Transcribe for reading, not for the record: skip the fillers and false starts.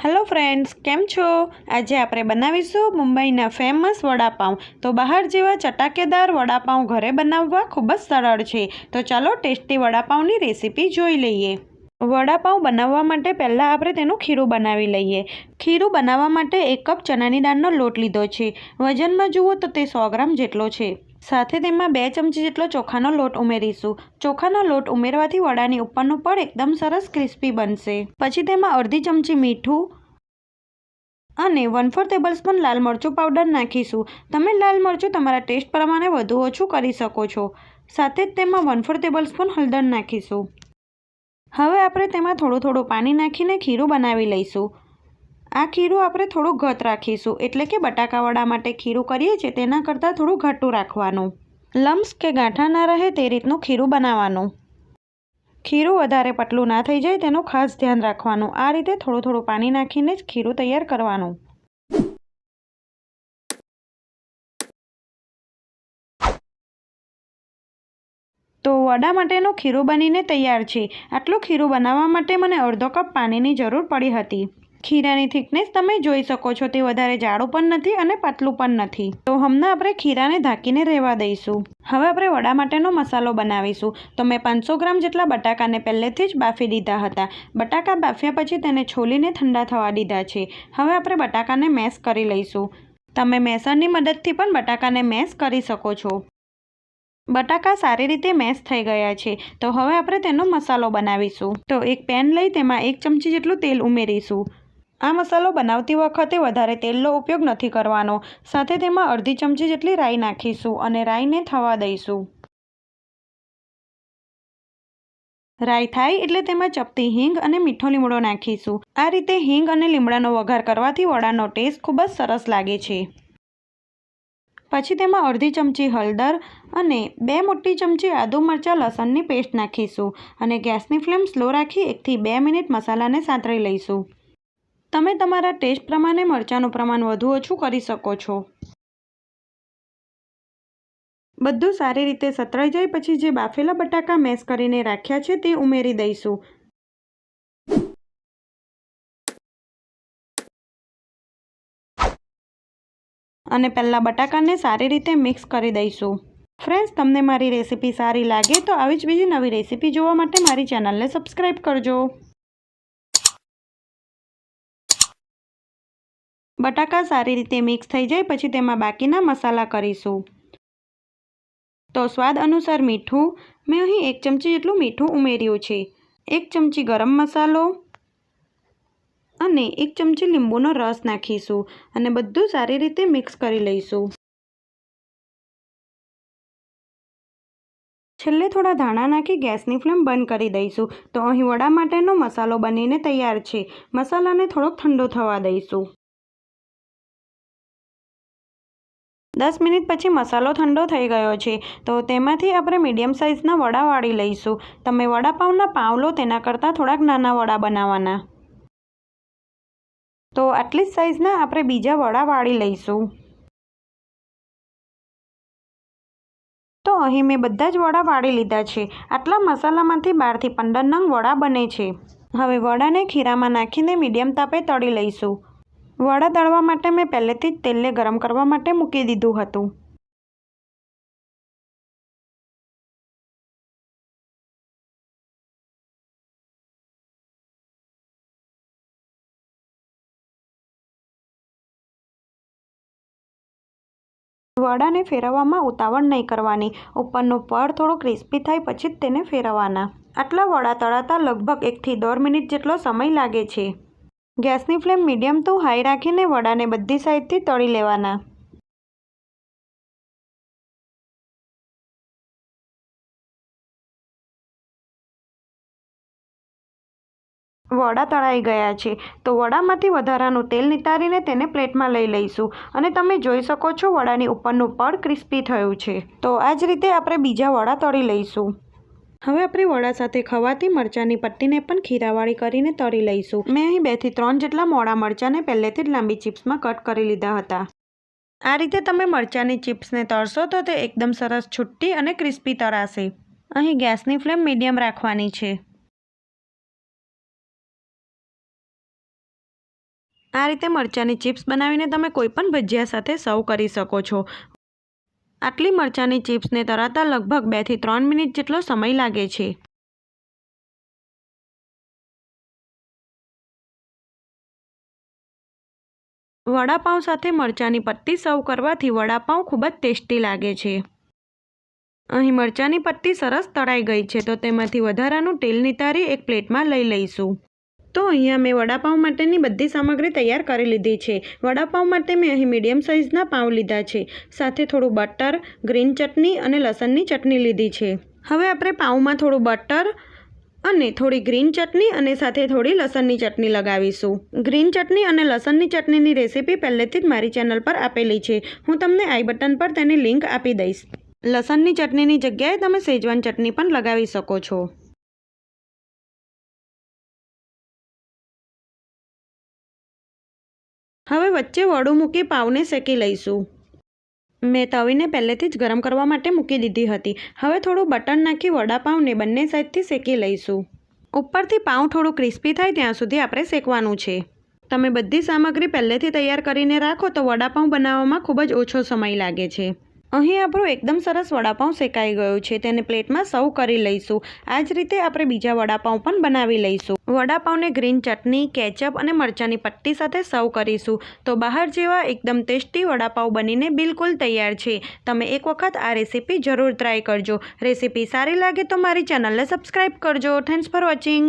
Hello friends, કેમ છો? આજે આપણે બનાવીશું મુંબઈના ફેમસ વડાપાઉં। તો બહાર જેવા ચટાકેદાર વડાપાઉં ઘરે બનાવવા ખૂબ જ સરળ છે। તો ચાલો ટેસ્ટી વડાપાઉંની રેસીપી જોઈ લઈએ। વડાપાઉં બનાવવા માટે પહેલાં આપણે તેનું ખીરું બનાવી લઈએ। ખીરું બનાવવા માટે 1 કપ ચણાની દાળનો લોટ લીધો છે। વજનમાં જુઓ તો તે 100 ગ્રામ જેટલો છે। સાથે તેમાં 2 ચમચી જેટલો ચોખાનો લોટ ઉમેરીશું। ચોખાનો લોટ ઉમેરવાથી વડાની ઉપરનું પડ એકદમ સરસ ક્રિસ્પી બનશે। પછી તેમાં અડધી ચમચી મીઠું અને 1/4 ટેબલસ્પૂન લાલ મરચું પાવડર નાખીશું। તમે લાલ મરચું તમારા ટેસ્ટ પ્રમાણે વધુ ઓછું કરી શકો છો। સાથે જ તેમાં 1/4 ટેબલસ્પૂન હળદર નાખીશું। હવે આપણે તેમાં થોડું પાણી નાખીને ખીરું બનાવી લઈશું। આ ખીરું આપણે થોડું ઘટ રાખીશું, એટલે કે બટાકાવડા માટે ખીરું કરીએ છીએ તેના કરતાં થોડું ઘાટું રાખવાનું। લમ્સ કે ગાંઠા ના રહે તે રીતનું ખીરું બનાવવાનું। ખીરું વધારે પતલું ના થઈ જાય તેનું ખાસ ધ્યાન રાખવાનું। આ રીતે થોડું પાણી નાખીને જ ખીરું તૈયાર કરવાનું। તો વડા માટેનું ખીરું બનીને તૈયાર છે। આટલું ખીરું બનાવવા માટે મને અડધો કપ પાણીની જરૂર પડી હતી। ખીરાની થિકનેસ તમે જોઈ શકો છો, તે વધારે જાડું પણ નથી અને પાતળું પણ નથી। તો હમણાં આપણે ખીરાને ઢાંકીને રહેવા દઈશું। હવે આપણે વડા માટેનો મસાલો બનાવીશું। તો મેં 500 ગ્રામ જેટલા બટાકાને પહેલેથી જ બાફી દીધા હતા। બટાકા બાફ્યા પછી તેને છોલીને ઠંડા થવા દીધા છે। હવે આપણે બટાકાને મેશ કરી લઈશું। તમે મેસરની મદદથી પણ બટાકાને મેશ કરી શકો છો। બટાકા સારી રીતે મેશ થઈ ગયા છે। તો હવે આપણે તેનો મસાલો બનાવીશું। તો એક પેન લઈ તેમાં 1 ચમચી જેટલું તેલ ઉમેરીશું। આ મસાલો બનાવતી વખતે વધારે તેલનો ઉપયોગ નથી કરવાનો। સાથે તેમાં અડધી ચમચી જેટલી રાઈ નાખીશું અને રાઈને થવા દઈશું। રાઈ થાય એટલે તેમાં ચપટી હિંગ અને મીઠો લીમડો નાખીશું। આ રીતે હિંગ અને લીમડાનો વઘાર કરવાથી વડાનો ટેસ્ટ ખૂબ જ સરસ લાગે છે। પછી તેમાં અડધી ચમચી હળદર અને 2 મોટી ચમચી આદુ મરચાં લસણની પેસ્ટ નાખીશું અને ગેસની ફ્લેમ સ્લો રાખી 1 થી 2 મિનિટ મસાલાને સાંતળી લઈશું। તમે તમારા ટેસ્ટ પ્રમાણે મરચાંનું પ્રમાણ વધુ ઓછું કરી શકો છો। બધું સારી રીતે સતળાઈ જાય પછી જે બાફેલા બટાકા મેશ કરીને રાખ્યા છે તે ઉમેરી દઈશું। અને પહેલાં બટાકાને સારી રીતે મિક્સ કરી દઈશું। ફ્રેન્ડ્સ, તમને મારી રેસીપી સારી લાગે તો આવી જ બીજી નવી રેસીપી જોવા માટે મારી ચેનલને સબસ્ક્રાઈબ કરજો। બટાકા સારી રીતે મિક્સ થઈ જાય પછી તેમાં બાકીના મસાલા કરીશું। તો સ્વાદ અનુસાર મીઠું, મેં અહીં 1 ચમચી જેટલું મીઠું ઉમેર્યું છે। 1 ચમચી ગરમ મસાલો અને 1 ચમચી લીંબુનો રસ નાખીશું અને બધું સારી રીતે મિક્સ કરી લઈશું। છેલ્લે થોડા ધાણા નાખી ગેસની ફ્લેમ બંધ કરી દઈશું। તો અહીં વડા માટેનો મસાલો બનીને તૈયાર છે। મસાલાને થોડોક ઠંડો થવા દઈશું। 10 મિનિટ પછી મસાલો ઠંડો થઈ ગયો છે। તો તેમાંથી આપણે મીડિયમ સાઇઝના વડા વાળી લઈશું। તમે વડાપાઉંના પાઉં લો તેના કરતાં થોડાક નાના વડા બનાવવાના। તો આટલી જ સાઇઝના આપણે બીજા વડા વાળી લઈશું। તો અહીં મેં બધા જ વડા વાળી લીધા છે। આટલા મસાલામાંથી 12 થી 15 નંગ વડા બને છે। હવે વડાને ખીરામાં નાખીને મીડિયમ તાપે તળી લઈશું। વડા તળવા માટે મેં પહેલેથી જ તેલને ગરમ કરવા માટે મૂકી દીધું હતું। વડાને ફેરવવામાં ઉતાવળ નહીં કરવાની। ઉપરનું પડ થોડું ક્રિસ્પી થાય પછી જ તેને ફેરવવાના। આટલા વડા તળાતા લગભગ 1 થી 1.5 મિનિટ જેટલો સમય લાગે છે। ગેસની ફ્લેમ મીડિયમ ટુ હાઈ રાખીને વડાને બધી સાઈડથી તળી લેવાના। વડા તળાઈ ગયા છે। તો વડામાંથી વધારાનું તેલ નિતારીને તેને પ્લેટમાં લઈ લઈશું અને તમે જોઈ શકો છો વડાની ઉપરનું પડ ક્રિસ્પી થયું છે। તો આ જ રીતે આપણે બીજા વડા તળી લઈશું। હવે આપણે વડા સાથે ખવાતી મરચાંની પટ્ટીને પણ ખીરાવાળી કરીને તળી લઈશું। મેં અહીં 2 થી 3 જેટલા મોડા મરચાંને પહેલેથી જ લાંબી ચિપ્સમાં કટ કરી લીધા હતા। આ રીતે તમે મરચાંની ચિપ્સને તળશો તો તે એકદમ સરસ છૂટી અને ક્રિસ્પી તળાશે। અહીં ગેસની ફ્લેમ મીડિયમ રાખવાની છે। આ રીતે મરચાંની ચિપ્સ બનાવીને તમે કોઈપણ ભજીયા સાથે સર્વ કરી શકો છો। આટલી મરચાંની ચિપ્સને તરાતા લગભગ 2 થી 3 મિનિટ જેટલો સમય લાગે છે। વડાપાઉં સાથે મરચાંની પટ્ટી સર્વ કરવાથી વડાપાઉં ખૂબ જ ટેસ્ટી લાગે છે। અહીં મરચાંની પટ્ટી સરસ તળાઈ ગઈ છે, તો તેમાંથી વધારાનું તેલ નિતારી એક પ્લેટમાં લઈ લઈશું। તો અહીંયા મેં વડાપાઉં માટેની બધી સામગ્રી તૈયાર કરી લીધી છે। વડાપાઉં માટે મેં અહીં મીડિયમ સાઇઝના પાઉં લીધા છે, સાથે થોડું બટર, ગ્રીન ચટણી અને લસણની ચટણી લીધી છે। હવે આપણે પાઉંમાં થોડું બટર અને થોડી ગ્રીન ચટણી અને સાથે થોડી લસણની ચટણી લગાવીશું। ગ્રીન ચટણી અને લસણની ચટણીની રેસીપી પહેલેથી જ મારી ચેનલ પર આપેલી છે, હું તમને આઈ બટન પર તેની લિંક આપી દઈશ। લસણની ચટણીની જગ્યાએ તમે શેજવાન ચટણી પણ લગાવી શકો છો। હવે વચ્ચે વડું મૂકી પાઉંને શેકી લઈશું। મેં તવીને પહેલેથી જ ગરમ કરવા માટે મૂકી દીધી હતી। હવે થોડું બટર નાખી વડાપાઉંને બંને સાઈડથી શેકી લઈશું। ઉપરથી પાઉં થોડું ક્રિસ્પી થાય ત્યાં સુધી આપણે શેકવાનું છે। તમે બધી સામગ્રી પહેલેથી તૈયાર કરીને રાખો તો વડાપાઉં બનાવવામાં ખૂબ જ ઓછો સમય લાગે છે। અહીં આપણું એકદમ સરસ વડાપાઉં શેકાઈ ગયું છે, તેને પ્લેટમાં સર્વ કરી લઈશું। આ જ રીતે આપણે બીજા વડાપાઉં પણ બનાવી લઈશું। વડાપાઉંને ગ્રીન ચટણી, કેચઅપ અને મરચાંની પટ્ટી સાથે સર્વ કરીશું તો બહાર જેવા એકદમ ટેસ્ટી વડાપાઉં બનીને બિલકુલ તૈયાર છે। તમે એક વખત આ રેસીપી જરૂર ટ્રાય કરજો। રેસીપી સારી લાગે તો મારી ચેનલને સબસ્ક્રાઈબ કરજો। Thanks for watching.